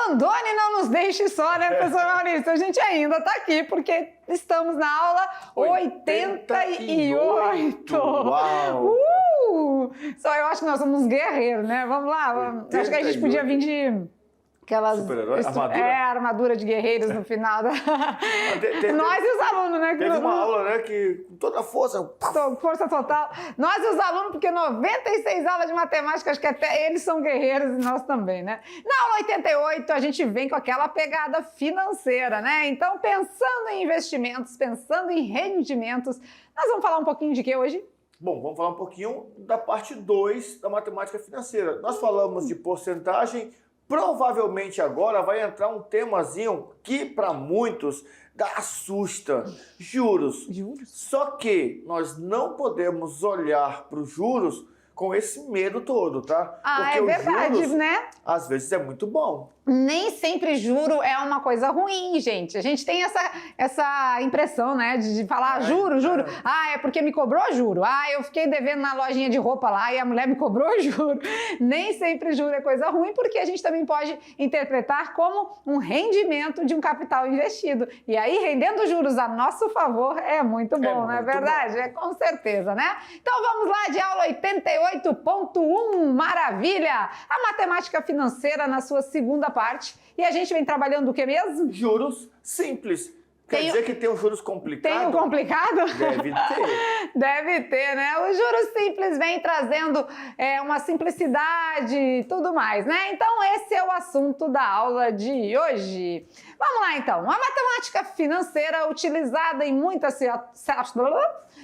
abandone, não nos deixe só, né, professor Maurício? A gente ainda está aqui porque estamos na aula 88. Uau! Só eu acho que nós somos guerreiros, né? Vamos lá. Acho que a gente podia vir de aquelas armadura de guerreiros no final da... Nós e os alunos, né? Teve uma aula, né, que com toda a força... Força total. Nós e os alunos, porque 96 aulas de matemática, acho que até eles são guerreiros e nós também, né? Na aula 88, a gente vem com aquela pegada financeira, né? Então, pensando em investimentos, pensando em rendimentos, nós vamos falar um pouquinho de quê hoje? Bom, vamos falar um pouquinho da parte 2 da matemática financeira. Nós falamos de porcentagem. Provavelmente agora vai entrar um temazinho que para muitos assusta, juros. Só que nós não podemos olhar para os juros com esse medo todo, tá? Porque é verdade, juros, né? Às vezes é muito bom. Nem sempre juro é uma coisa ruim, gente. A gente tem essa impressão, né, de falar juro. É porque me cobrou juro. Eu fiquei devendo na lojinha de roupa lá e a mulher me cobrou juro. Nem sempre juro é coisa ruim, porque a gente também pode interpretar como um rendimento de um capital investido. E aí, rendendo juros a nosso favor é muito bom, não é verdade? É com certeza, né? Então vamos lá de aula 88.1, maravilha! A matemática financeira na sua segunda parte. E a gente vem trabalhando o que mesmo? Juros simples. Quer dizer que tem os juros complicados? Tem o complicado? Deve ter. Deve ter, né? Os juros simples vem trazendo uma simplicidade e tudo mais, né? Então esse é o assunto da aula de hoje. Vamos lá então. A matemática financeira utilizada em muitas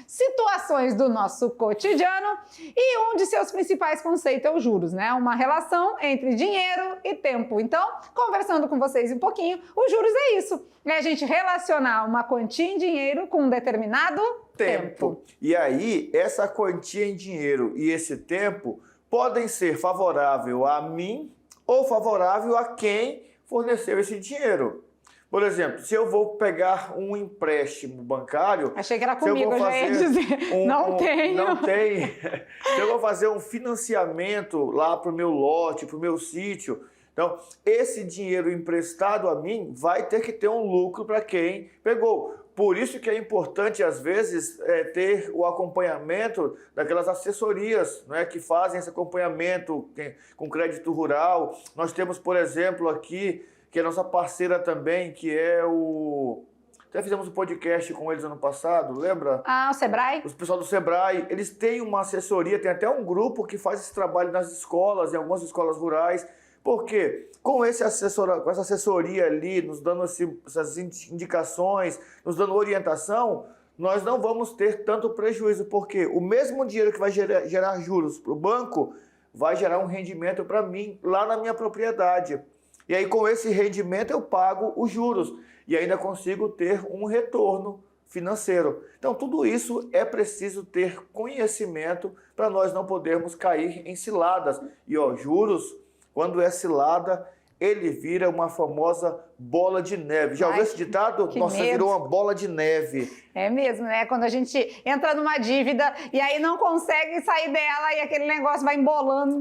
situações do nosso cotidiano e um de seus principais conceitos é os juros, né? Uma relação entre dinheiro e tempo. Então, conversando com vocês um pouquinho, os juros é isso. É a gente relacionar uma quantia em dinheiro com um determinado tempo. E aí, essa quantia em dinheiro e esse tempo podem ser favorável a mim ou favorável a quem forneceu esse dinheiro. Por exemplo, se eu vou pegar um empréstimo bancário... Achei que era comigo, eu já ia dizer. Não tenho. Não tem. Se eu vou fazer um financiamento lá para o meu lote, para o meu sítio... Então, esse dinheiro emprestado a mim vai ter que ter um lucro para quem pegou. Por isso que é importante, às vezes, ter o acompanhamento daquelas assessorias, né, que fazem esse acompanhamento com crédito rural. Nós temos, por exemplo, aqui, que é a nossa parceira também, que é o... Até fizemos um podcast com eles ano passado, lembra? O Sebrae. O pessoal do Sebrae, eles têm uma assessoria, tem até um grupo que faz esse trabalho nas escolas, em algumas escolas rurais. Porque com essa assessoria ali, nos dando essas indicações, nos dando orientação, nós não vamos ter tanto prejuízo, porque o mesmo dinheiro que vai gerar juros para o banco vai gerar um rendimento para mim lá na minha propriedade. E aí com esse rendimento eu pago os juros e ainda consigo ter um retorno financeiro. Então tudo isso é preciso ter conhecimento para nós não podermos cair em ciladas. E juros... Quando é cilada, ele vira uma famosa bola de neve. Já ouviu esse ditado? Nossa, virou uma bola de neve. É mesmo, né? Quando a gente entra numa dívida e aí não consegue sair dela e aquele negócio vai embolando.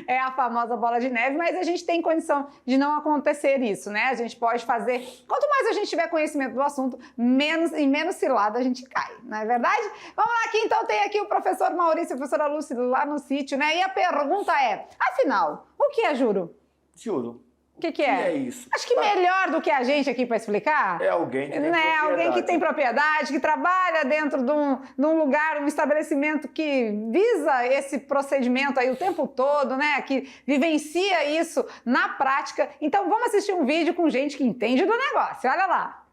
É a famosa bola de neve, mas a gente tem condição de não acontecer isso, né? A gente pode fazer... Quanto mais a gente tiver conhecimento do assunto, menos cilada a gente cai, não é verdade? Vamos lá aqui, então tem aqui o professor Maurício e a professora Lúcia lá no sítio, né? E a pergunta é, afinal, o que é juro? Juro. O que é? O que é isso? Acho que melhor do que a gente aqui para explicar. É alguém que tem propriedade. Alguém que tem propriedade, que trabalha dentro de um lugar, um estabelecimento que visa esse procedimento aí o tempo todo, né? Que vivencia isso na prática. Então vamos assistir um vídeo com gente que entende do negócio. Olha lá.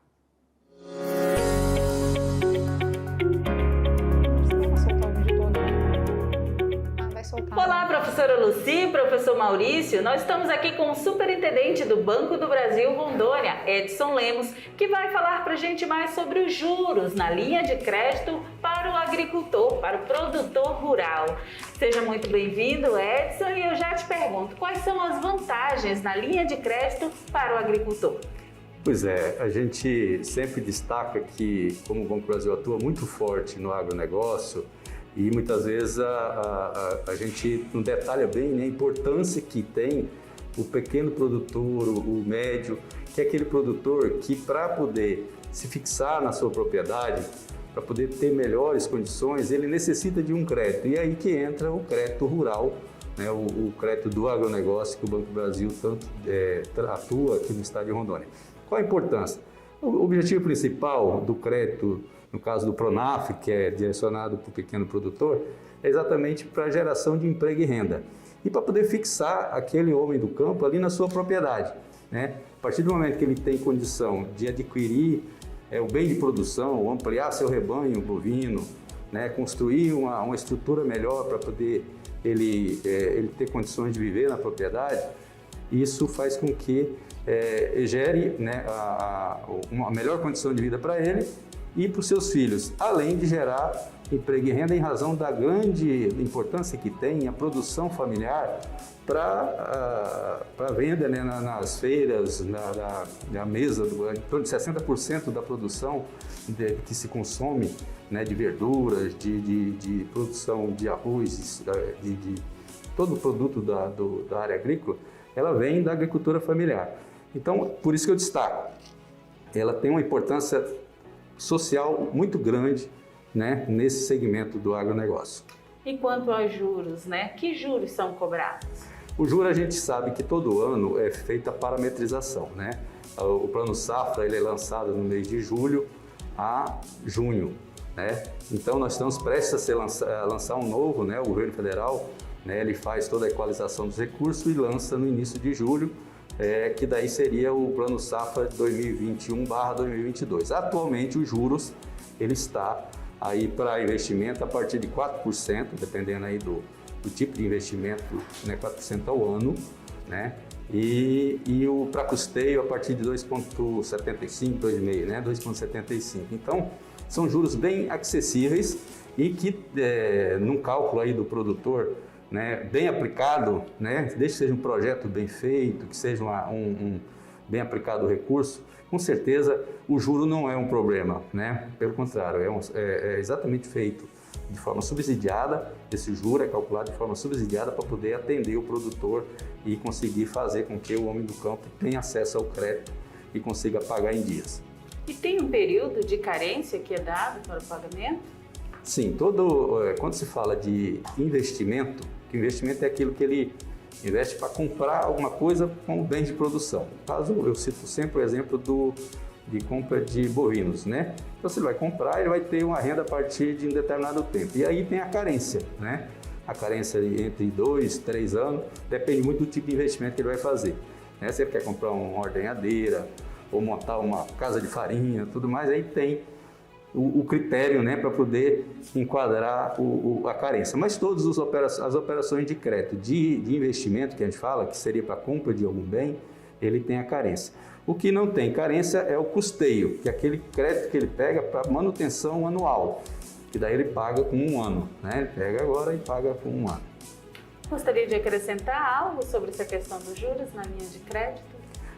Olá, professora Lucy, professor Maurício. Nós estamos aqui com o superintendente do Banco do Brasil, Rondônia, Edson Lemos, que vai falar para a gente mais sobre os juros na linha de crédito para o agricultor, para o produtor rural. Seja muito bem-vindo, Edson, e eu já te pergunto, quais são as vantagens na linha de crédito para o agricultor? Pois é, a gente sempre destaca que, como o Banco do Brasil atua muito forte no agronegócio, e muitas vezes a gente não detalha bem, né, a importância que tem o pequeno produtor, o médio, que é aquele produtor que, para poder se fixar na sua propriedade, para poder ter melhores condições, ele necessita de um crédito. E é aí que entra o crédito rural, né, o crédito do agronegócio que o Banco do Brasil tanto atua aqui no estado de Rondônia. Qual a importância? O objetivo principal do crédito, no caso do Pronaf, que é direcionado para o pequeno produtor, é exatamente para a geração de emprego e renda. E para poder fixar aquele homem do campo ali na sua propriedade, né? A partir do momento que ele tem condição de adquirir o bem de produção, ampliar seu rebanho bovino, né? Construir uma estrutura melhor para poder ele ter condições de viver na propriedade, isso faz com que gere, né, uma melhor condição de vida para ele e para os seus filhos, além de gerar emprego e renda em razão da grande importância que tem a produção familiar para venda, né, nas feiras, na mesa, em torno de 60% da produção que se consome, né, de verduras, de produção de arroz, de todo o produto da área agrícola, ela vem da agricultura familiar. Então, por isso que eu destaco, ela tem uma importância social muito grande, né, nesse segmento do agronegócio. E quanto aos juros, né? Que juros são cobrados? O juro a gente sabe que todo ano é feita a parametrização, né? O Plano Safra ele é lançado no mês de julho a junho, né? Então nós estamos prestes a lançar um novo, né? O governo federal, né, ele faz toda a equalização dos recursos e lança no início de julho, que daí seria o Plano Safra 2021/2022. Atualmente os juros ele está aí para investimento a partir de 4%, dependendo aí do tipo de investimento, né, 4% ao ano, né? E para custeio a partir de 2,75, 2,5, né? 2,75. Então, são juros bem acessíveis e que, num cálculo aí do produtor, né, bem aplicado, né, desde que seja um projeto bem feito, que seja bem aplicado o recurso, com certeza o juro não é um problema, né? Pelo contrário, é exatamente feito de forma subsidiada, esse juro é calculado de forma subsidiada para poder atender o produtor e conseguir fazer com que o homem do campo tenha acesso ao crédito e consiga pagar em dias. E tem um período de carência que é dado para o pagamento? Sim, quando se fala de investimento, que investimento é aquilo que ele investe para comprar alguma coisa como bem de produção. No caso, eu cito sempre o exemplo de compra de bovinos, né? Então, se ele vai comprar, ele vai ter uma renda a partir de um determinado tempo. E aí tem a carência, né? A carência entre 2 e 3 anos, depende muito do tipo de investimento que ele vai fazer, né? Se ele quer comprar uma ordenhadeira ou montar uma casa de farinha, tudo mais, aí tem o critério, né, para poder enquadrar a carência. Mas todas as operações de crédito, de investimento que a gente fala, que seria para compra de algum bem, ele tem a carência. O que não tem carência é o custeio, que é aquele crédito que ele pega para manutenção anual, que daí ele paga com 1 ano, né? Ele pega agora e paga com 1 ano. Gostaria de acrescentar algo sobre essa questão dos juros na linha de crédito?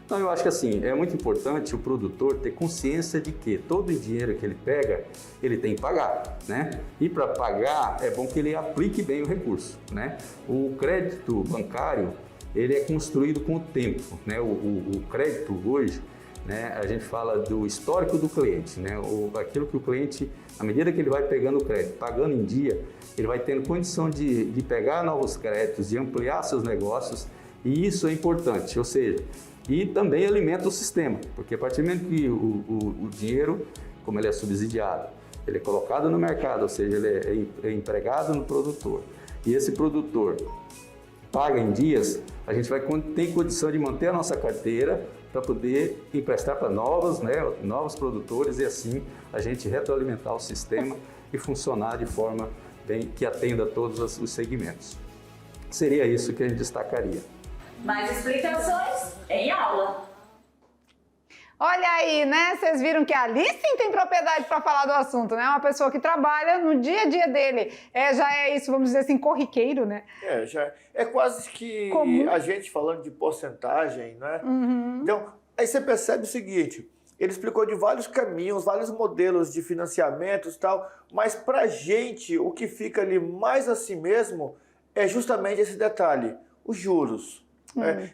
Não, eu acho que assim, é muito importante o produtor ter consciência de que todo o dinheiro que ele pega, ele tem que pagar, né? E para pagar, é bom que ele aplique bem o recurso, né? O crédito bancário, ele é construído com o tempo, né? O crédito hoje, né, a gente fala do histórico do cliente, né? Aquilo que o cliente, à medida que ele vai pegando o crédito, pagando em dia, ele vai tendo condição de pegar novos créditos, de ampliar seus negócios, e isso é importante, ou seja, e também alimenta o sistema, porque a partir do momento que o dinheiro, como ele é subsidiado, ele é colocado no mercado, ou seja, ele é empregado no produtor, e esse produtor paga em dias, a gente vai ter condição de manter a nossa carteira para poder emprestar para novos produtores e assim a gente retroalimentar o sistema e funcionar de forma que atenda a todos os segmentos. Seria isso que a gente destacaria. Mais explicações em aula. Olha aí, né? Vocês viram que ali sim tem propriedade para falar do assunto, né? Uma pessoa que trabalha no dia a dia dele. Já é isso, vamos dizer assim, corriqueiro, né? Já é quase que comum. A gente falando de porcentagem, né? Uhum. Então, aí você percebe o seguinte, ele explicou de vários caminhos, vários modelos de financiamentos e tal, mas pra gente, o que fica ali mais assim mesmo é justamente esse detalhe, os juros.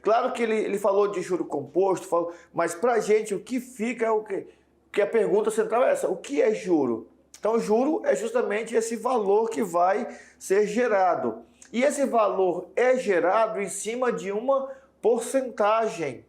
Claro que ele falou de juro composto, mas pra gente o que fica é o que a pergunta central é essa: o que é juro? Então, juro é justamente esse valor que vai ser gerado. E esse valor é gerado em cima de uma porcentagem.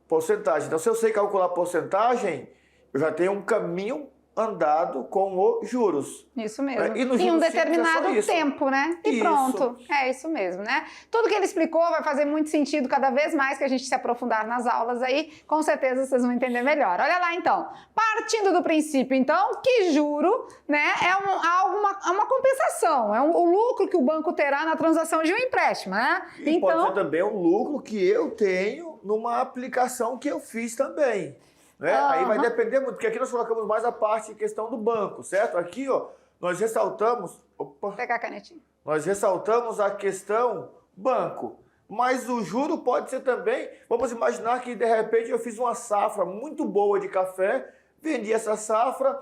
Porcentagem. Então, se eu sei calcular porcentagem, eu já tenho um caminho andado com os juros. Isso mesmo. E no em um juros determinado simples é só isso. tempo, né? E Isso. pronto. É isso mesmo, né? Tudo que ele explicou vai fazer muito sentido cada vez mais que a gente se aprofundar nas aulas aí. Com certeza vocês vão entender melhor. Olha lá, então. Partindo do princípio, então, que juro, né, é uma compensação. É o lucro que o banco terá na transação de um empréstimo, né? E então, pode ser também um lucro que eu tenho numa aplicação que eu fiz também. Né? Aí vai depender muito, porque aqui nós colocamos mais a parte de questão do banco, certo? Aqui, ó, nós ressaltamos... Vou pegar a canetinha. Nós ressaltamos a questão banco. Mas o juro pode ser também... Vamos imaginar que, de repente, eu fiz uma safra muito boa de café, vendi essa safra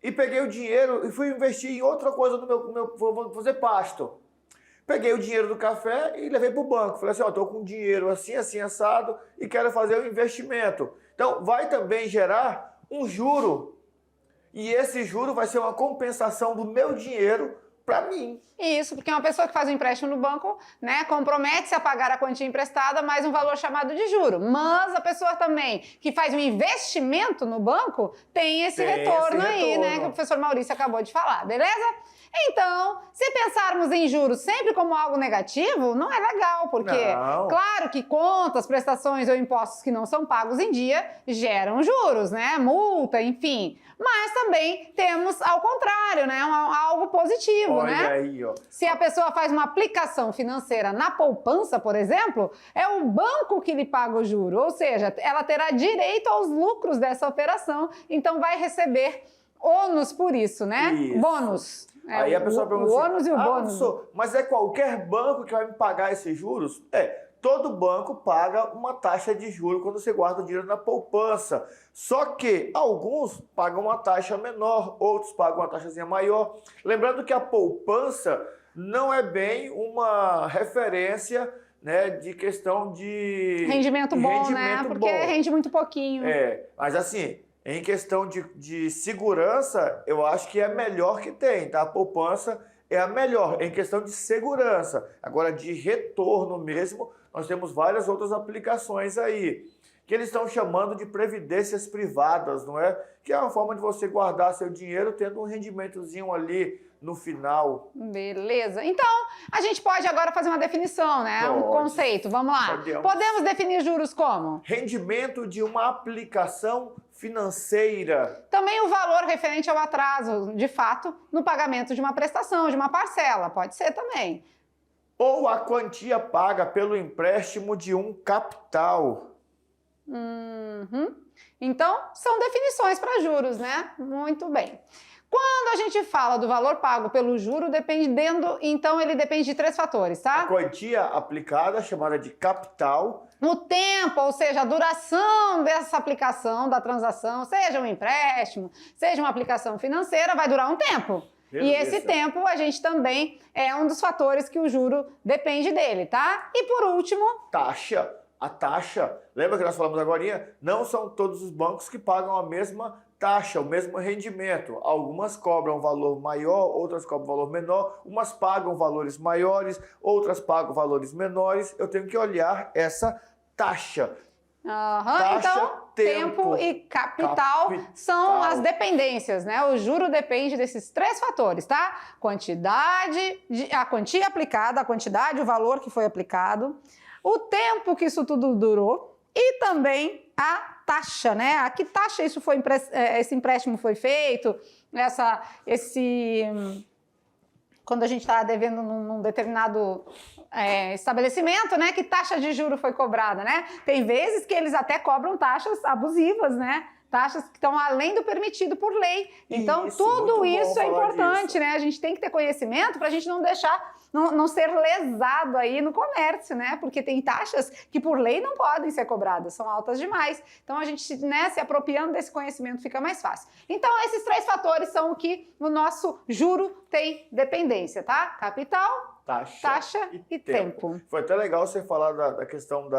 e peguei o dinheiro e fui investir em outra coisa no meu vou fazer pasto. Peguei o dinheiro do café e levei para o banco. Falei assim, ó, estou com dinheiro assim, assim, assado e quero fazer um investimento. Então, vai também gerar um juro. E esse juro vai ser uma compensação do meu dinheiro para mim. Isso, porque uma pessoa que faz um empréstimo no banco, né, compromete-se a pagar a quantia emprestada mais um valor chamado de juro. Mas a pessoa também que faz um investimento no banco tem esse retorno aí, né, que o professor Maurício acabou de falar, beleza? Então, se pensarmos em juros sempre como algo negativo, não é legal, porque claro que contas, prestações ou impostos que não são pagos em dia geram juros, né? Multa, enfim. Mas também temos ao contrário, né? Algo positivo, Olha né? aí, ó. Se a pessoa faz uma aplicação financeira na poupança, por exemplo, é o banco que lhe paga o juro, ou seja, ela terá direito aos lucros dessa operação, então vai receber ônus por isso, né? Isso. Bônus. Aí a pessoa pergunta o ônus e o bônus. Professor, mas é qualquer banco que vai me pagar esses juros? Todo banco paga uma taxa de juros quando você guarda o dinheiro na poupança. Só que alguns pagam uma taxa menor, outros pagam uma taxazinha maior. Lembrando que a poupança não é bem uma referência, né, de questão de rendimento bom, né? Porque rende muito pouquinho. Mas assim, em questão de segurança, eu acho que é a melhor que tem, tá? A poupança é a melhor em questão de segurança. Agora, de retorno mesmo, nós temos várias outras aplicações aí, que eles estão chamando de previdências privadas, não é? Que é uma forma de você guardar seu dinheiro tendo um rendimentozinho ali no final. Beleza. Então, a gente pode agora fazer uma definição, né? Pode. Um conceito. Vamos lá. Podemos definir juros como? Rendimento de uma aplicação financeira. Também o valor referente ao atraso, de fato, no pagamento de uma prestação, de uma parcela. Pode ser também. Ou a quantia paga pelo empréstimo de um capital. Então, são definições para juros, né? Muito bem. Quando a gente fala do valor pago pelo juro, então ele depende de 3 fatores, tá? A quantia aplicada, chamada de capital. O tempo, ou seja, a duração dessa aplicação da transação, seja um empréstimo, seja uma aplicação financeira, vai durar um tempo. Beleza. E esse tempo a gente também é um dos fatores que o juro depende dele, tá? E por último... Taxa. A taxa, lembra que nós falamos agora? Não são todos os bancos que pagam a mesma taxa, o mesmo rendimento. Algumas cobram um valor maior, outras cobram um valor menor, umas pagam valores maiores, outras pagam valores menores. Eu tenho que olhar essa taxa. Taxa, então, tempo e capital são as dependências, né? O juro depende desses 3 fatores, tá? A quantia aplicada, a quantidade, o valor que foi aplicado, o tempo que isso tudo durou e também a taxa, né? A que taxa esse empréstimo foi feito, quando a gente está devendo num determinado estabelecimento, né? Que taxa de juro foi cobrada, né? Tem vezes que eles até cobram taxas abusivas, né? Taxas que estão além do permitido por lei. Então, tudo isso é importante, né? A gente tem que ter conhecimento para a gente não deixar, não ser lesado aí no comércio, né? Porque tem taxas que por lei não podem ser cobradas, são altas demais. Então, a gente, né, se apropriando desse conhecimento fica mais fácil. Então, esses 3 fatores são o que no nosso juro tem dependência, tá? Capital, taxa e tempo. Foi até legal você falar da questão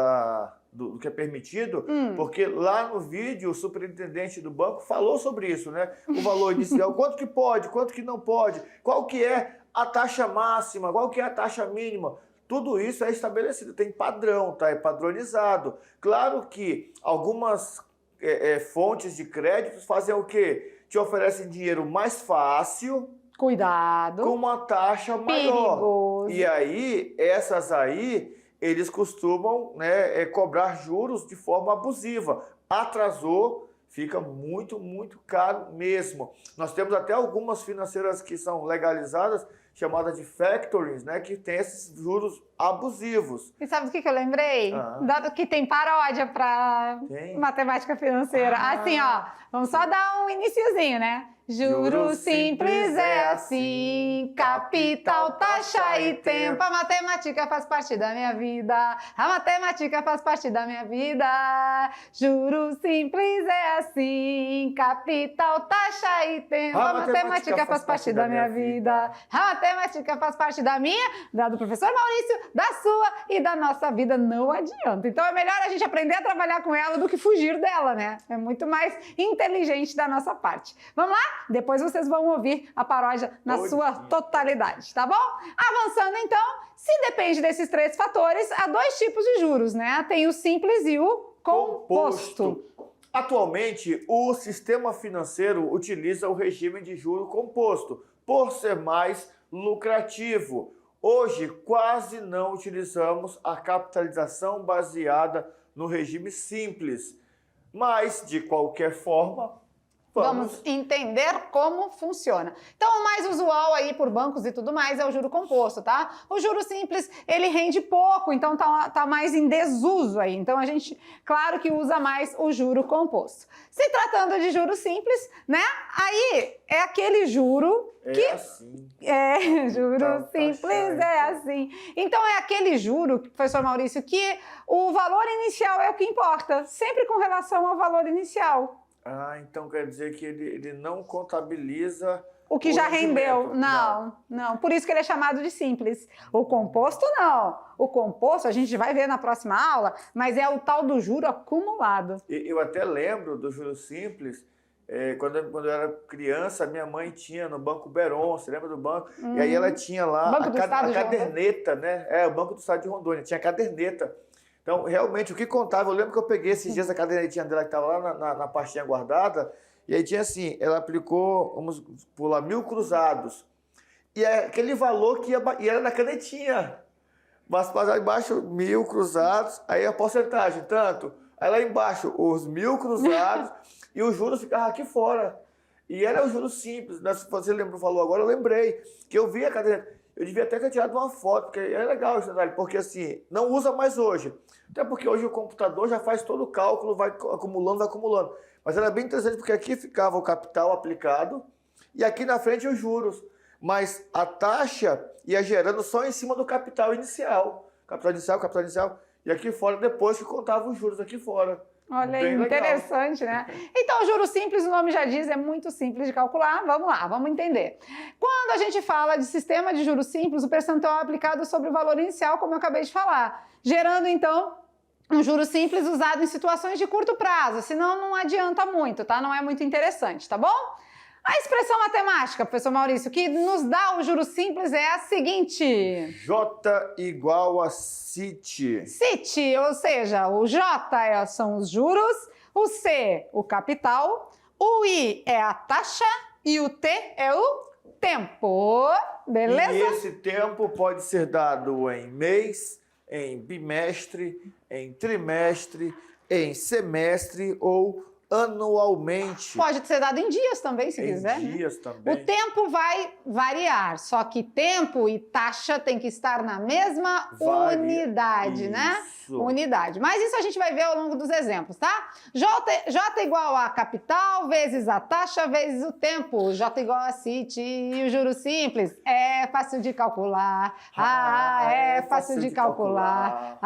do que é permitido, porque lá no vídeo o superintendente do banco falou sobre isso, né? O valor inicial, quanto que pode, quanto que não pode, qual que é a taxa máxima, qual que é a taxa mínima. Tudo isso é estabelecido, tem padrão, tá? É padronizado. Claro que algumas fontes de créditos fazem o quê? Te oferecem dinheiro mais fácil, cuidado, com uma taxa maior. Perigoso. E aí, essas aí, eles costumam, né, cobrar juros de forma abusiva. Atrasou, fica muito, muito caro mesmo. Nós temos até algumas financeiras que são legalizadas, chamadas de factorings, né, que tem esses juros abusivos. E sabe do que eu lembrei? Dado que tem paródia para matemática financeira. Assim, ó, vamos só dar um iniciozinho, né? Juro simples é assim, capital, taxa e tempo. A matemática faz parte da minha vida. A matemática faz parte da minha vida. Juro simples é assim, capital, taxa e tempo. A matemática faz parte da minha vida. A matemática faz parte da minha, da do professor Maurício, da sua e da nossa vida. Não adianta. Então é melhor a gente aprender a trabalhar com ela do que fugir dela, né? É muito mais inteligente da nossa parte. Vamos lá? Depois vocês vão ouvir a paródia na sua totalidade, tá bom? Avançando então, se depende desses três fatores, há dois tipos de juros, né? Tem o simples e o composto. Atualmente, o sistema financeiro utiliza o regime de juro composto, por ser mais lucrativo. Hoje, quase não utilizamos a capitalização baseada no regime simples, mas, de qualquer forma, vamos entender como funciona. Então, o mais usual aí por bancos e tudo mais é o juro composto, tá? O juro simples, ele rende pouco, então tá mais em desuso aí. Então, a gente, claro que usa mais o juro composto. Se tratando de juro simples, né? Aí é aquele juro que... juro simples é assim. Então, é aquele juro, professor Maurício, que o valor inicial é o que importa, sempre com relação ao valor inicial. Então quer dizer que ele não contabiliza o que já rendeu. Não. Por isso que ele é chamado de simples. O composto, não. O composto, a gente vai ver na próxima aula, mas é o tal do juro acumulado. Eu até lembro do juro simples, quando eu era criança, minha mãe tinha no Banco Beron, você lembra do banco? E aí ela tinha lá a caderneta, né? O Banco do Estado de Rondônia, tinha a caderneta. Então, realmente, o que contava, eu lembro que eu peguei esses dias a cadernetinha dela que estava lá na pastinha guardada, e aí tinha assim, ela aplicou, vamos pular, 1.000 cruzados. E aquele valor que e era na canetinha. Mas lá embaixo, 1.000 cruzados, aí a porcentagem, tanto. Aí lá embaixo, os 1.000 cruzados, e os juros ficavam aqui fora. E era o juros simples. Se você falou agora, eu lembrei que eu vi a caderneta. Eu devia até ter tirado uma foto, porque é legal isso, porque assim, não usa mais hoje. Até porque hoje o computador já faz todo o cálculo, vai acumulando. Mas era bem interessante, porque aqui ficava o capital aplicado e aqui na frente os juros. Mas a taxa ia gerando só em cima do capital inicial. Capital inicial. E aqui fora, depois que contava os juros aqui fora. Olha aí, interessante, né? Então, o juro simples, o nome já diz, é muito simples de calcular. Vamos lá, vamos entender. Quando a gente fala de sistema de juros simples, o percentual é aplicado sobre o valor inicial, como eu acabei de falar, gerando, então, um juro simples usado em situações de curto prazo, senão não adianta muito, tá? Não é muito interessante, tá bom? A expressão matemática, professor Maurício, que nos dá o juro simples é a seguinte. J igual a CIT. CIT, ou seja, o J são os juros, o C, o capital, o I é a taxa e o T é o tempo. Beleza? E esse tempo pode ser dado em mês, em bimestre, em trimestre, em semestre ou anualmente. Pode ser dado em dias também, se quiser. Em dias também. O tempo vai variar, só que tempo e taxa tem que estar na mesma unidade, né? Unidade. Mas isso a gente vai ver ao longo dos exemplos, tá? J igual a capital vezes a taxa vezes o tempo. J igual a CIT e o juro simples. É fácil de calcular. É fácil de calcular.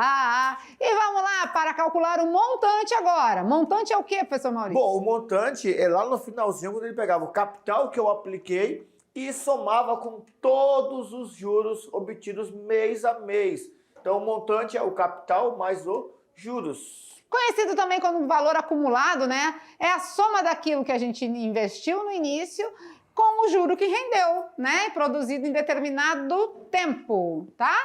E vamos lá para calcular o montante agora. Montante é o quê, professor Maurício? Bom, o montante é lá no finalzinho, quando ele pegava o capital que eu apliquei e somava com todos os juros obtidos mês a mês. Então, o montante é o capital mais os juros. Conhecido também como valor acumulado, né? É a soma daquilo que a gente investiu no início com o juro que rendeu, né? Produzido em determinado tempo, tá?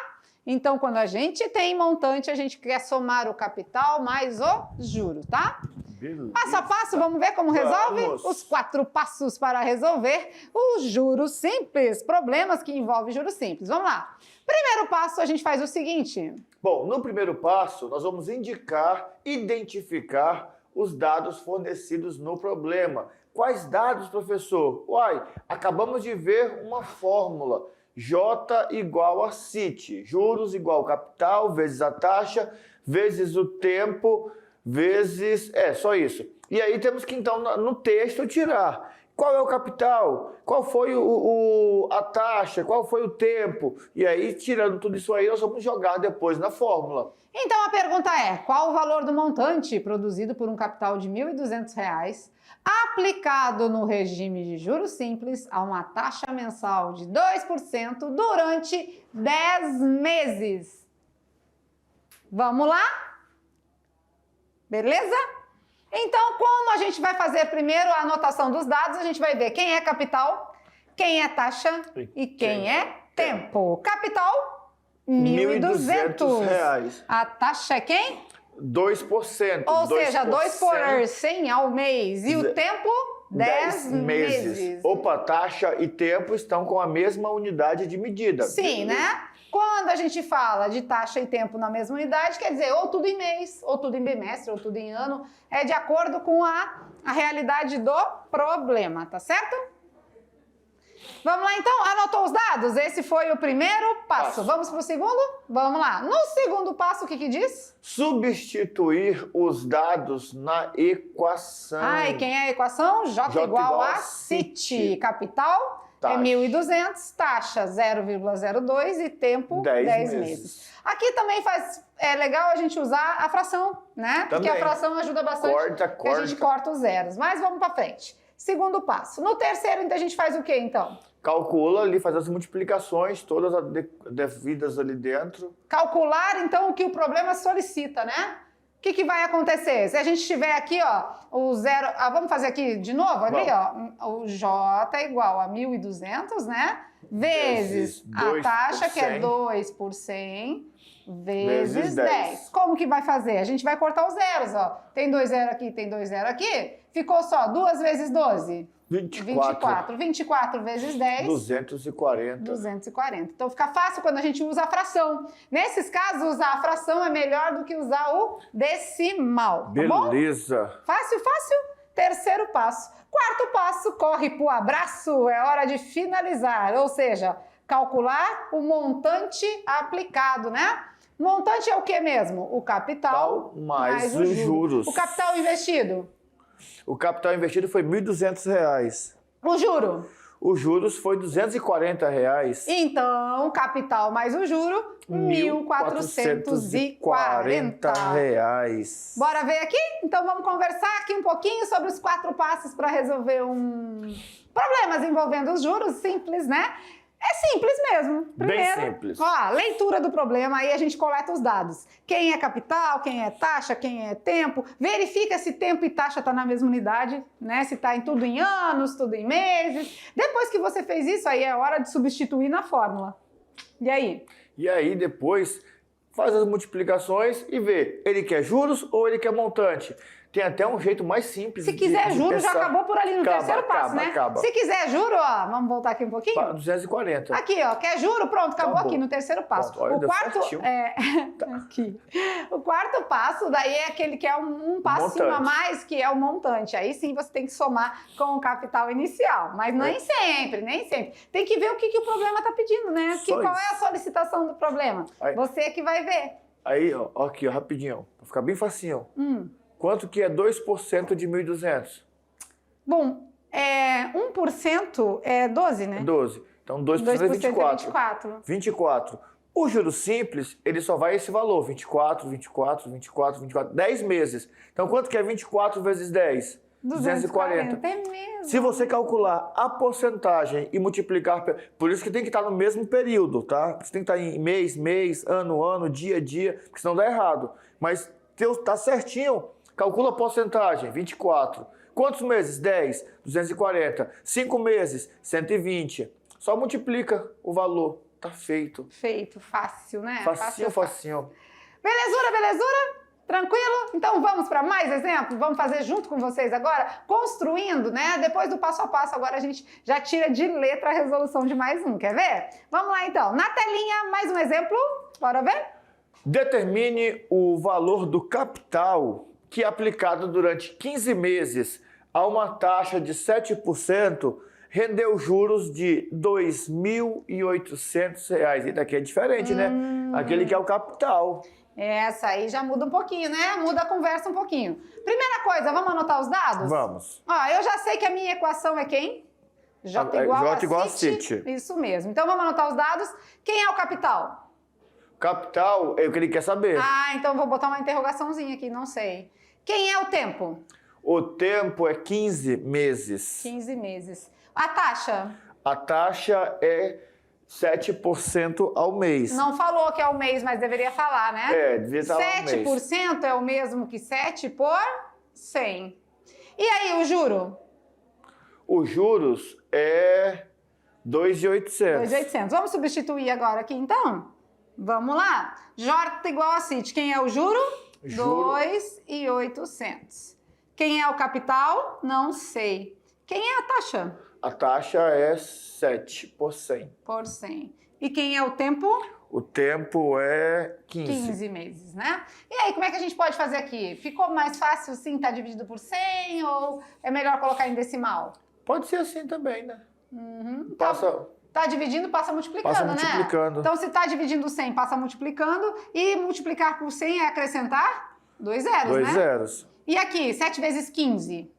Então, quando a gente tem montante, a gente quer somar o capital mais o juro, tá? Beleza. Passo a passo, vamos ver como resolve? Vamos. Os 4 passos para resolver os juros simples, problemas que envolvem juros simples. Vamos lá. Primeiro passo, a gente faz o seguinte. Bom, no primeiro passo, nós vamos identificar os dados fornecidos no problema. Quais dados, professor? Uai, acabamos de ver uma fórmula. J igual a CIT. Juros igual capital vezes a taxa, vezes o tempo, vezes... só isso. E aí temos que, então, no texto, tirar qual é o capital, qual foi a taxa, qual foi o tempo. E aí, tirando tudo isso aí, nós vamos jogar depois na fórmula. Então, a pergunta é, qual o valor do montante produzido por um capital de R$ 1.200 aplicado no regime de juros simples a uma taxa mensal de 2% durante 10 meses? Vamos lá? Beleza? Então, como a gente vai fazer primeiro a anotação dos dados, a gente vai ver quem é capital, quem é taxa e quem é tempo. Capital, R$ 1.200. A taxa é quem? 2%. Ou seja, 2 por 100 ao mês. E o tempo? 10 meses. Opa, taxa e tempo estão com a mesma unidade de medida. Sim, né? Quando a gente fala de taxa e tempo na mesma unidade, quer dizer, ou tudo em mês, ou tudo em bimestre, ou tudo em ano, é de acordo com a realidade do problema, tá certo? Vamos lá então? Anotou os dados? Esse foi o primeiro passo. Vamos para o segundo? Vamos lá. No segundo passo, o que diz? Substituir os dados na equação. E quem é a equação? J igual a CIT. Capital taxa. É 1.200, taxa 0,02 e tempo 10 meses. Aqui também é legal a gente usar a fração, né? Porque a fração ajuda bastante. Porque a gente corta os zeros. Mas vamos para frente. Segundo passo. No terceiro, então, a gente faz o quê, então? Calcula ali, faz as multiplicações, todas devidas ali dentro. Calcular, então, o que o problema solicita, né? O que vai acontecer? Se a gente tiver aqui, ó, o zero... vamos fazer aqui de novo? Ali, ó, o J é igual a 1.200, né? Vezes a taxa, que é 2 por 100, vezes 10. Como que vai fazer? A gente vai cortar os zeros, ó. Tem 2 zeros aqui, tem 2 zeros aqui. Ficou só 2 vezes 12. 24. 24 vezes 10. 240. 240. Então fica fácil quando a gente usa a fração. Nesses casos, usar a fração é melhor do que usar o decimal. Beleza. Tá bom? Fácil, fácil. Terceiro passo. Quarto passo, corre pro abraço. É hora de finalizar. Ou seja, calcular o montante aplicado, né? Montante é o que mesmo? O capital mais os juros. O capital investido? O capital investido foi R$ 1.200. O juro? Os juros foi R$ 240. Então, capital mais o juro, R$ 1.440. Bora ver aqui? Então, vamos conversar aqui um pouquinho sobre os 4 passos para resolver problemas envolvendo os juros, simples, né? É simples mesmo. Primeiro, bem simples. Ó, leitura do problema, aí a gente coleta os dados. Quem é capital, quem é taxa, quem é tempo. Verifica se tempo e taxa tá na mesma unidade, né? Se tá em tudo em anos, tudo em meses. Depois que você fez isso, aí é hora de substituir na fórmula. E aí? E aí, depois, faz as multiplicações e vê, ele quer juros ou ele quer montante? Tem até um jeito mais simples. Se quiser juros, já acabou por ali no terceiro passo, né? Acaba. Se quiser juro, ó, vamos voltar aqui um pouquinho? 240. Aqui, ó, quer juro? Pronto, acabou aqui no terceiro passo. Pronto, olha, o quarto aqui. O quarto passo, daí é aquele que é um passinho a mais, que é o montante. Aí sim você tem que somar com o capital inicial. Mas nem sempre. Tem que ver o que o problema está pedindo, né? Qual é a solicitação do problema? Aí, você que vai ver. Aí, ó, aqui, ó, rapidinho, pra ficar bem facinho. Quanto que é 2% de 1.200? Bom, 1% é 12, né? 12. Então, 2% é 24. 24. O juros simples, ele só vai esse valor. 24, 10 meses. Então, quanto que é 24 vezes 10? 240. É mesmo? Se você calcular a porcentagem e multiplicar... Por isso que tem que estar no mesmo período, tá? Você tem que estar em mês, ano, dia, porque senão dá errado. Mas tá certinho, calcula a porcentagem, 24. Quantos meses? 10, 240. 5 meses, 120. Só multiplica o valor, tá feito. Feito, fácil, né? Facinho. Belezura? Tranquilo? Então vamos para mais exemplos? Vamos fazer junto com vocês agora, construindo, né? Depois do passo a passo, agora a gente já tira de letra a resolução de mais um, quer ver? Vamos lá então. Na telinha, mais um exemplo, bora ver? Determine o valor do capital que é aplicado durante 15 meses a uma taxa de 7%, rendeu juros de R$ 2.800. E daqui é diferente, né? Aquele que é o capital. Essa aí já muda um pouquinho, né? Muda a conversa um pouquinho. Primeira coisa, vamos anotar os dados? Vamos. Ó, eu já sei que a minha equação é quem? J igual a CIT. Isso mesmo. Então vamos anotar os dados. Quem é o capital? Capital é o que ele quer saber. Ah, então vou botar uma interrogaçãozinha aqui, não sei. Quem é o tempo? O tempo é 15 meses. 15 meses. A taxa? A taxa é 7% ao mês. Não falou que é o mês, mas deveria falar, né? É, devia estar lá no mês. 7% é o mesmo que 7 por 100. E aí, o juro? Os juros é 2.800. 2.800. Vamos substituir agora aqui, então? Vamos lá. J igual a CIT. Quem é o juro? 2.800. Quem é o capital? Não sei. Quem é a taxa? A taxa é 7 por 100. Por 100. E quem é o tempo? O tempo é 15. 15 meses, né? E aí, como é que a gente pode fazer aqui? Ficou mais fácil, sim, tá dividido por 100 ou é melhor colocar em decimal? Pode ser assim também, né? Uhum. Passa... Tá dividindo, passa multiplicando, Passa multiplicando. né? Então, se tá dividindo 100, passa multiplicando. E multiplicar por 100 é acrescentar 2 zeros, né? 2 zeros. E aqui, 7 vezes 15?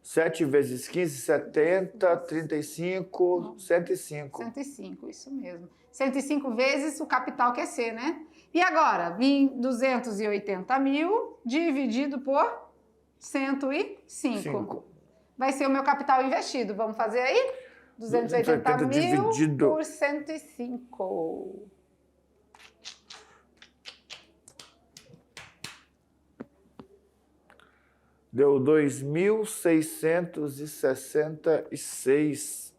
7 vezes 15, 70, 35, 105. 105, isso mesmo. 105 vezes o capital que é C, né? E agora, 280 mil dividido por 105. 5. Vai ser o meu capital investido. Vamos fazer aí? 280 mil dividido por 105. Deu 2.666.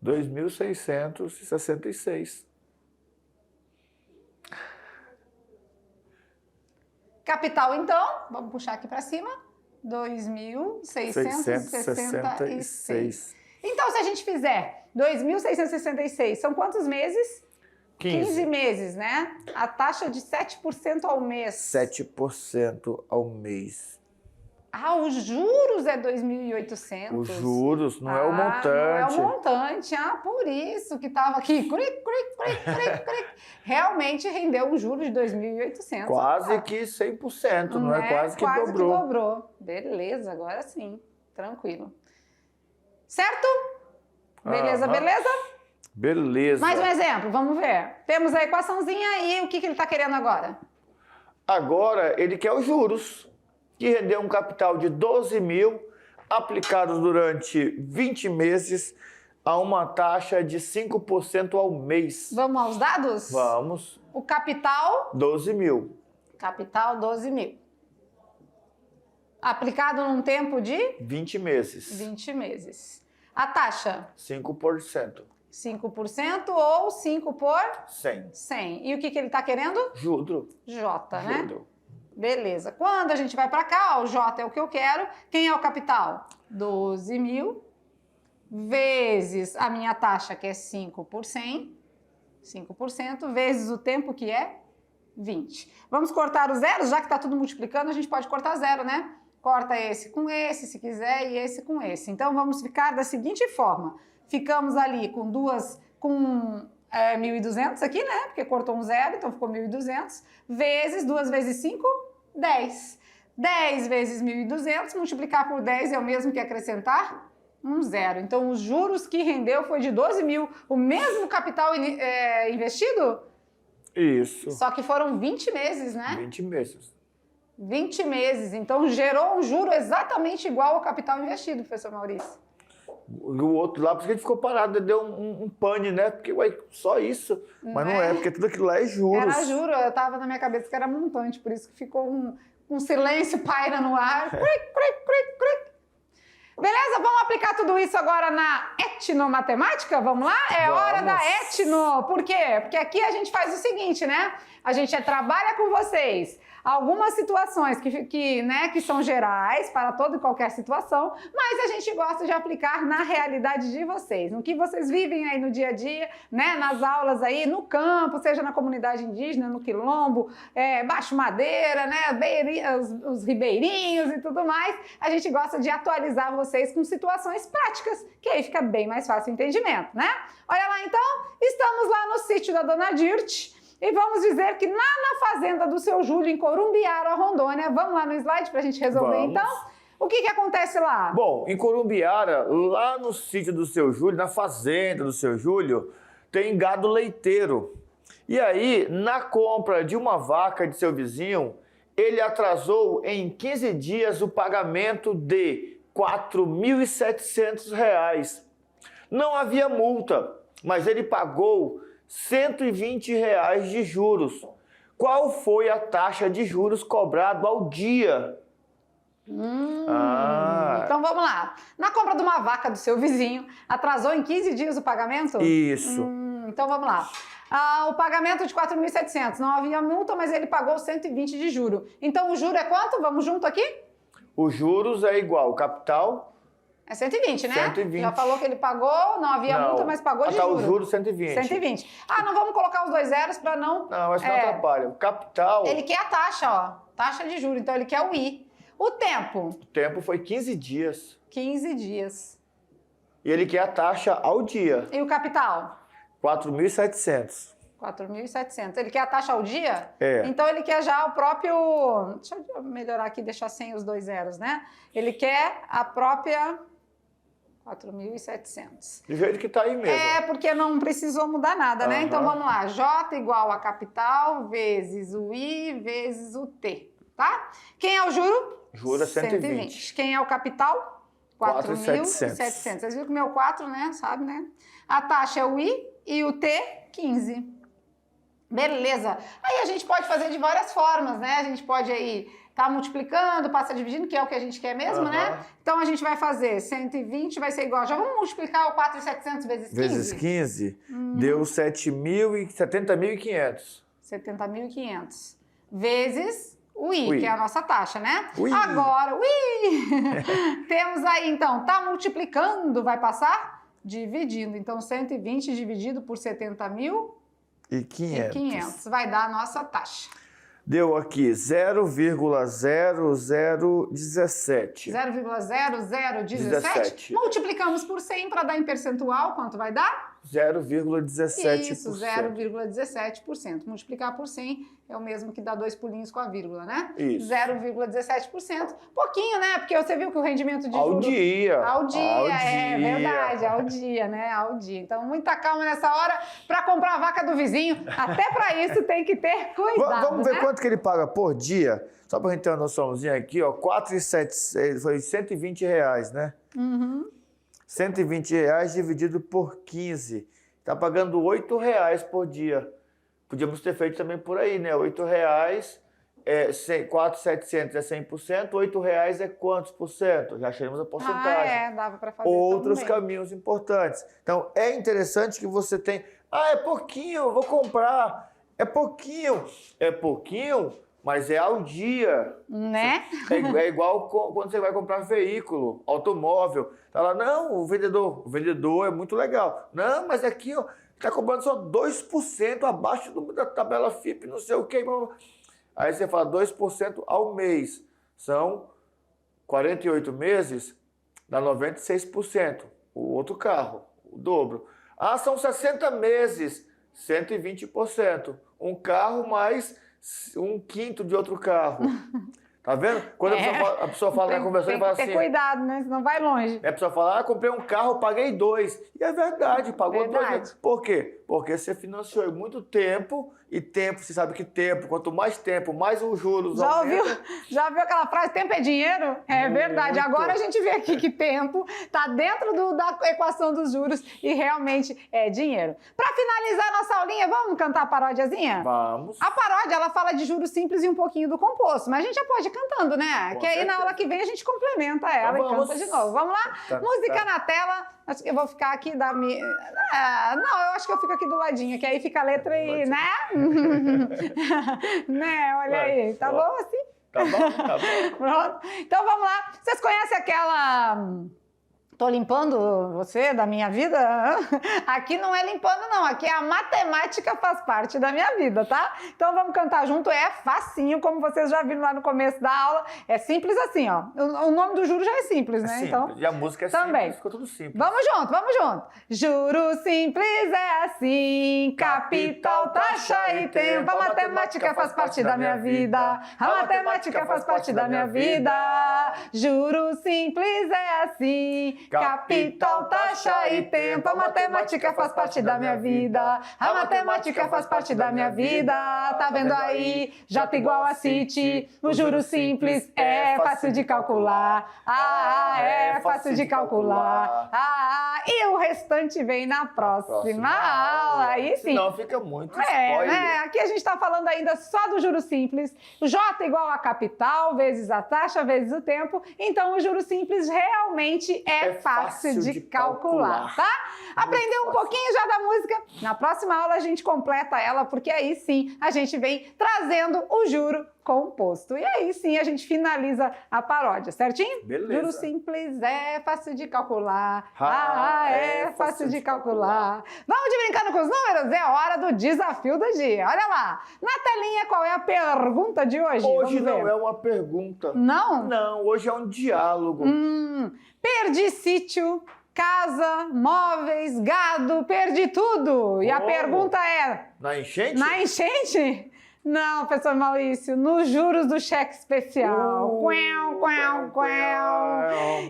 R$ 2.666. Capital, então, vamos puxar aqui para cima, 2.666. Então, se a gente fizer 2.666, são quantos meses? 15 meses, né? A taxa de 7% ao mês. 7% ao mês. Ah, os juros é 2.800. Os juros, não é o montante. Não é o montante. Ah, por isso que estava aqui. Cric. Realmente rendeu um juro de 2.800. Quase que 100%, não é? Quase que dobrou. Quase que dobrou. Beleza, agora sim. Tranquilo. Certo? Beleza, beleza? Beleza. Mais um exemplo, vamos ver. Temos a equaçãozinha e o que ele está querendo agora? Agora, ele quer os juros, que rendeu um capital de 12 mil, aplicados durante 20 meses, a uma taxa de 5% ao mês. Vamos aos dados? Vamos. O capital? 12 mil. Capital, 12 mil. Aplicado num tempo de? 20 meses. 20 meses. A taxa? 5%. 5% ou 5 por? 100. 100. E o que ele está querendo? Juro. J, né? Juro. Beleza. Quando a gente vai para cá, ó, o J é o que eu quero. Quem é o capital? 12 mil vezes a minha taxa, que é 5 por 100. 5% vezes o tempo, que é 20. Vamos cortar os zeros? Já que está tudo multiplicando, a gente pode cortar zero, né? Corta esse com esse, se quiser, e esse com esse. Então, vamos ficar da seguinte forma. Ficamos ali com 1.200 aqui, né? Porque cortou um zero, então ficou 1.200. Vezes 2 vezes 5, 10. 10 vezes 1.200, multiplicar por 10 é o mesmo que acrescentar um zero. Então, os juros que rendeu foi de 12 mil. O mesmo capital investido? Isso. Só que foram 20 meses, né? 20 meses. 20 meses. Então, gerou um juro exatamente igual ao capital investido, professor Maurício. O outro lá, porque a gente ficou parado, deu um pane, né? Porque, ué, só isso. Mas não é, porque tudo aquilo lá é juros. Era juro, eu tava na minha cabeça que era montante, por isso que ficou um silêncio paira no ar. Cric, cric, cric, cric. Beleza? Vamos aplicar tudo isso agora na etnomatemática? Vamos lá? É hora da etno. Por quê? Porque aqui a gente faz o seguinte, né? A gente trabalha com vocês algumas situações que são gerais para toda e qualquer situação, mas a gente gosta de aplicar na realidade de vocês, no que vocês vivem aí no dia a dia, né? Nas aulas aí, no campo, seja na comunidade indígena, no quilombo, Baixo Madeira, né? Os ribeirinhos e tudo mais. A gente gosta de atualizar vocês com situações práticas, que aí fica bem mais fácil o entendimento, né? Olha lá então, estamos lá no sítio da Dona Dirte, e vamos dizer que lá na fazenda do seu Júlio, em Corumbiara, Rondônia, vamos lá no slide para a gente resolver então? O que acontece lá? Bom, em Corumbiara, lá no sítio do seu Júlio, na fazenda do seu Júlio, tem gado leiteiro. E aí, na compra de uma vaca de seu vizinho, ele atrasou em 15 dias o pagamento de R$ 4.700. Não havia multa, mas ele pagou R$ 120 de juros. Qual foi a taxa de juros cobrado ao dia? Então vamos lá. Na compra de uma vaca do seu vizinho, atrasou em 15 dias o pagamento? Isso. Então vamos lá. O pagamento de 4.700, não havia multa, mas ele pagou 120 de juro. Então o juro é quanto? Vamos junto aqui? Os juros é igual, o capital... É 120, né? 120. Já falou que ele pagou, não havia multa, mas pagou de juros. O juro 120. 120. Não vamos colocar os dois zeros para não... Não, mas não atrapalha. O capital... Ele quer a taxa, ó. Taxa de juros, então ele quer o I. O tempo? O tempo foi 15 dias. 15 dias. E ele quer a taxa ao dia. E o capital? 4.700. 4.700. Ele quer a taxa ao dia? É. Então ele quer já o próprio... Deixa eu melhorar aqui, deixar sem os dois zeros, né? Ele quer a própria... 4.700. Do jeito que tá aí mesmo. Porque não precisou mudar nada, né? Então vamos lá. J igual a capital vezes o I vezes o T, tá? Quem é o juro? Juro é 120. Quem é o capital? 4.700. Vocês viram que o meu 4, né? Sabe, né? A taxa é o I e o T, 15. Beleza. Aí a gente pode fazer de várias formas, né? A gente pode aí tá multiplicando, passa dividindo, que é o que a gente quer mesmo, né? Então a gente vai fazer 120, vai ser igual. Já vamos multiplicar o 4.700 vezes 15? Vezes 15, deu 70.500. 70.500. Vezes o I, que é a nossa taxa, né? Ui. Agora, temos aí, então, tá multiplicando, vai passar? Dividindo. Então, 120 dividido por 70.500 vai dar a nossa taxa. Deu aqui 0,0017. 0,0017? Multiplicamos por 100 para dar em percentual, quanto vai dar? 0,17%. Isso, 0,17%. Multiplicar por 100 é o mesmo que dá 2 pulinhos com a vírgula, né? Isso. 0,17%. Pouquinho, né? Porque você viu que o rendimento de Ao juros... dia. Ao dia, é verdade, ao dia, né? Ao dia. Então, muita calma nessa hora para comprar a vaca do vizinho. Até para isso tem que ter cuidado, Vamos ver, né? quanto que ele paga por dia? Só para a gente ter uma noçãozinha aqui, ó. 4,700, foi R$120, né? 120 reais dividido por 15. Está pagando R$8 por dia. Podíamos ter feito também por aí, né? R$8, 4.700 é 100%, R$8 é quantos por cento? Já achamos a porcentagem. Dava para fazer Outros também. caminhos importantes. Então, é interessante que você tem... é pouquinho, vou comprar. É pouquinho. É pouquinho, mas é ao dia. Né? É igual quando você vai comprar veículo, automóvel. Tá lá, não, o vendedor é muito legal. Não, mas aqui, ó, tá cobrando só 2% abaixo da tabela FIP, não sei o quê. Aí você fala 2% ao mês. São 48 meses, dá 96%. O outro carro, o dobro. São 60 meses. 120%. Um carro mais um quinto de outro carro. Tá vendo? Quando a pessoa fala na conversa, tem e fala que assim... ter cuidado, né? Senão vai longe. A pessoa fala, comprei um carro, paguei 2. E é verdade, pagou 2. Por quê? Porque você financiou muito tempo, e tempo, você sabe que tempo, quanto mais tempo, mais os juros aumentam. Já viu aquela frase, tempo é dinheiro? É verdade. Agora a gente vê aqui que tempo está dentro da equação dos juros e realmente é dinheiro. Para finalizar nossa aulinha, vamos cantar a paródiazinha? Vamos. A paródia, ela fala de juros simples e um pouquinho do composto, mas a gente já pode ir cantando, né? Com que aí certeza. na aula que vem a gente complementa ela e canta de novo. Vamos lá? Música na tela. Acho que eu vou ficar aqui da minha... não, eu acho que eu fico aqui do ladinho, que aí fica a letra aí, né? Né, olha aí. Tá bom assim? Tá bom, tá bom. Pronto. Então vamos lá. Vocês conhecem aquela... Tô limpando você da minha vida? Aqui não é limpando, não. Aqui é a matemática faz parte da minha vida, tá? Então vamos cantar junto. É facinho, como vocês já viram lá no começo da aula. É simples assim, ó. O nome do juro já é simples, né? Simples. Então, e a música é também. simples, ficou tudo simples. Vamos junto, vamos junto. Juro simples é assim, capital, taxa e tempo. A matemática faz parte da minha vida. A matemática faz parte da minha vida. Juro simples é assim, capital, taxa e tempo. A matemática faz parte da minha vida. A matemática faz parte da minha vida. Tá vendo aí? J igual a City. O juro simples é fácil de calcular. É fácil de calcular. E o restante vem na próxima aula. Aí sim. Senão fica muito spoiler. Né? Aqui a gente está falando ainda só do juro simples. O J igual a capital, vezes a taxa, vezes o tempo. Então, o juro simples realmente é fácil de calcular, tá? Aprendeu um pouquinho já da música? Na próxima aula a gente completa ela, porque aí sim a gente vem trazendo o juro composto. E aí sim a gente finaliza a paródia, certinho? Beleza. Juro simples é fácil de calcular. É fácil de calcular. Vamos de brincando com os números? É hora do desafio do dia. Olha lá. Na telinha, qual é a pergunta de hoje? Hoje não é uma pergunta. Não? Não, hoje é um diálogo. Perdi sítio, casa, móveis, gado, perdi tudo. E a pergunta é... Na enchente? Na enchente? Não, professor Maurício, nos juros do cheque especial.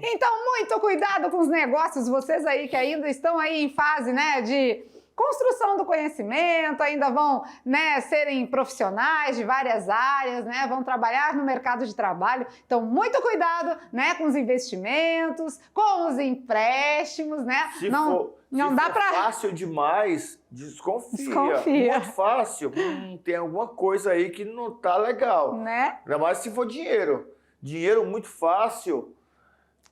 Então, muito cuidado com os negócios, vocês aí que ainda estão aí em fase, né, de construção do conhecimento, ainda vão, né, serem profissionais de várias áreas, né, vão trabalhar no mercado de trabalho. Então, muito cuidado, né, com os investimentos, com os empréstimos, né? Se não dá para fácil demais, desconfia. Muito fácil, tem alguma coisa aí que não tá legal. Né? Ainda mais se for dinheiro. Dinheiro muito fácil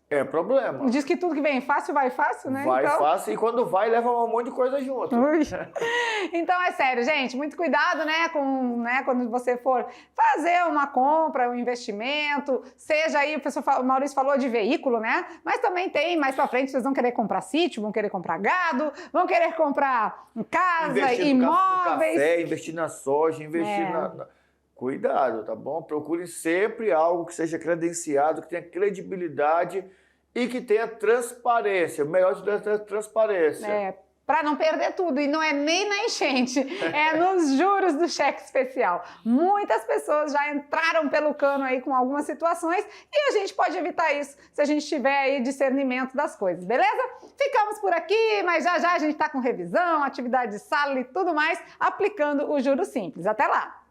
é problema. Diz que tudo que vem fácil vai fácil, né? Vai fácil e quando vai leva um monte de coisa junto. Então é sério, gente, muito cuidado, né, quando você for fazer uma compra, um investimento, seja aí, o Maurício falou de veículo, né, mas também tem, mais pra frente, vocês vão querer comprar sítio, vão querer comprar gado, vão querer comprar casa, investir imóveis. No café, investir na soja, investir na... Cuidado, tá bom? Procure sempre algo que seja credenciado, que tenha credibilidade e que tenha transparência. O melhor de tudo é transparência. Para não perder tudo. E não é nem na enchente, é nos juros do cheque especial. Muitas pessoas já entraram pelo cano aí com algumas situações e a gente pode evitar isso se a gente tiver aí discernimento das coisas, beleza? Ficamos por aqui, mas já já a gente está com revisão, atividade de sala e tudo mais, aplicando o juro simples. Até lá!